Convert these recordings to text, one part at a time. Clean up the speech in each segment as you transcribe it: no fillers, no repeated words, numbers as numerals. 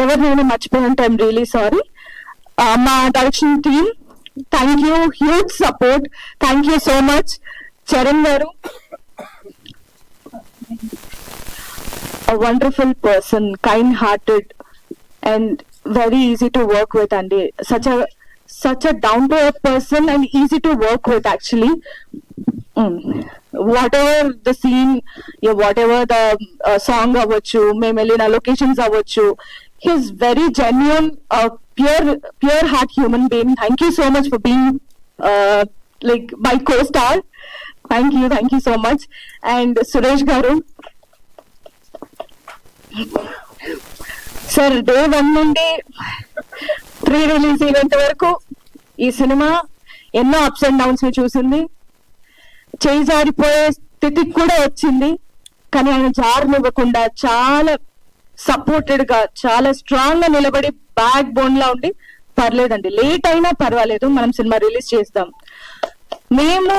ఎవరినైనా మర్చిపోయినట్టు I'm really sorry. మా direction team, thank you, huge support, thank you so much. Charan గారు, a wonderful person, kind hearted and very easy to work with, and such a down to earth person and easy to work with actually. Whatever the scene, yeah, whatever the song avachchu, మేము వెళ్ళిన locations avachchu, he's very genuine, pure heart human being. Thank you so much for being like my co-star. Thank you so much. And Suresh garu, sir, day 1 నుండి pre release event వరకు ఈ cinema ఎన్నో ups and downs ని చూసింది. చేయి జారిపోయే స్థితికి కూడా వచ్చింది. కానీ ఆయన జారనివ్వకుండా చాలా సపోర్టెడ్ గా, చాలా స్ట్రాంగ్ గా నిలబడి బ్యాక్ బోన్ లా ఉండి, పర్లేదండి లేట్ అయినా పర్వాలేదు, మనం సినిమా రిలీజ్ చేస్తాం, మేము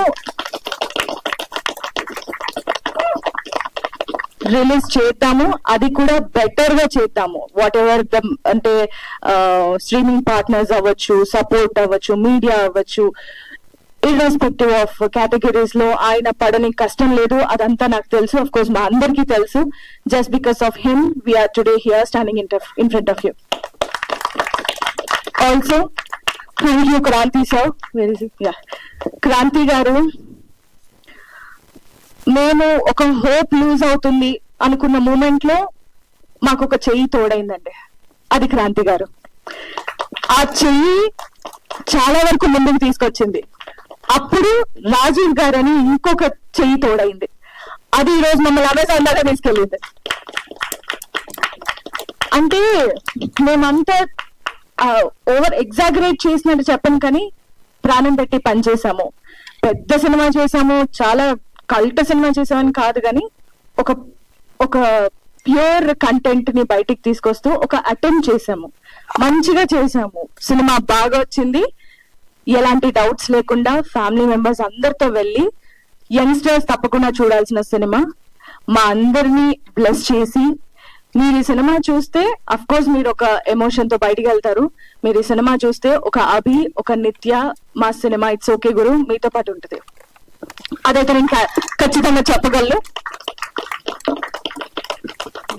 రిలీజ్ చేద్దాము, అది కూడా బెటర్ గా చేద్దాము. వాట్ ఎవర్ ద అంటే స్ట్రీమింగ్ పార్ట్నర్స్ అవ్వచ్చు, సపోర్ట్ అవ్వచ్చు, మీడియా అవ్వచ్చు, ఇర్రెస్పెక్టివ్ ఆఫ్ కేటగిరీస్ లో ఆయన పడని కష్టం లేదు. అదంతా నాకు తెలుసు, ఆఫ్ కోర్స్ మా అందరికీ తెలుసు. Just because of him we are today here standing in front of you. Also thank you Kranti sir, Kranti గారు. మేము ఒక హోప్ లూజ్ అవుతుంది అనుకున్న మూమెంట్ లో మాకు ఒక చెయ్యి తోడైందండి, అది క్రాంతి గారు. ఆ చెయ్యి చాలా వరకు ముందుకు తీసుకొచ్చింది. అప్పుడు రాజీవ్ గారు అని ఇంకొక చెయ్యి తోడైంది, అది ఈరోజు మమ్మల్ని అమెజాన్ దాకా తీసుకెళ్ళింది. అంటే మేమంతా ఓవర్ ఎగ్జాగరేట్ చేసినట్టు చెప్పను, కానీ ప్రాణం పెట్టి పనిచేసాము. పెద్ద సినిమా చేసాము, చాలా కల్ట్ సినిమా చేసామని కాదు, కానీ ఒక ప్యూర్ కంటెంట్ ని బయటికి తీసుకొస్తూ ఒక అటెంప్ట్ చేసాము, మంచిగా చేసాము. సినిమా బాగా వచ్చింది, ఎలాంటి డౌట్స్ లేకుండా ఫ్యామిలీ మెంబర్స్ అందరితో వెళ్ళి, యంగ్స్టర్స్ తప్పకుండా చూడాల్సిన సినిమా. మా అందరినీ బ్లెస్ చేసి, మీరు ఈ సినిమా చూస్తే అఫ్ కోర్స్ మీరు ఒక ఎమోషన్ తో బయటికి వెళ్తారు. మీరు ఈ సినిమా చూస్తే ఒక అభి, ఒక నిత్య, మా సినిమా ఇట్స్ ఓకే గురు మీతో పాటు ఉంటుంది. అదైతే నేను ఖచ్చితంగా చెప్పగలను.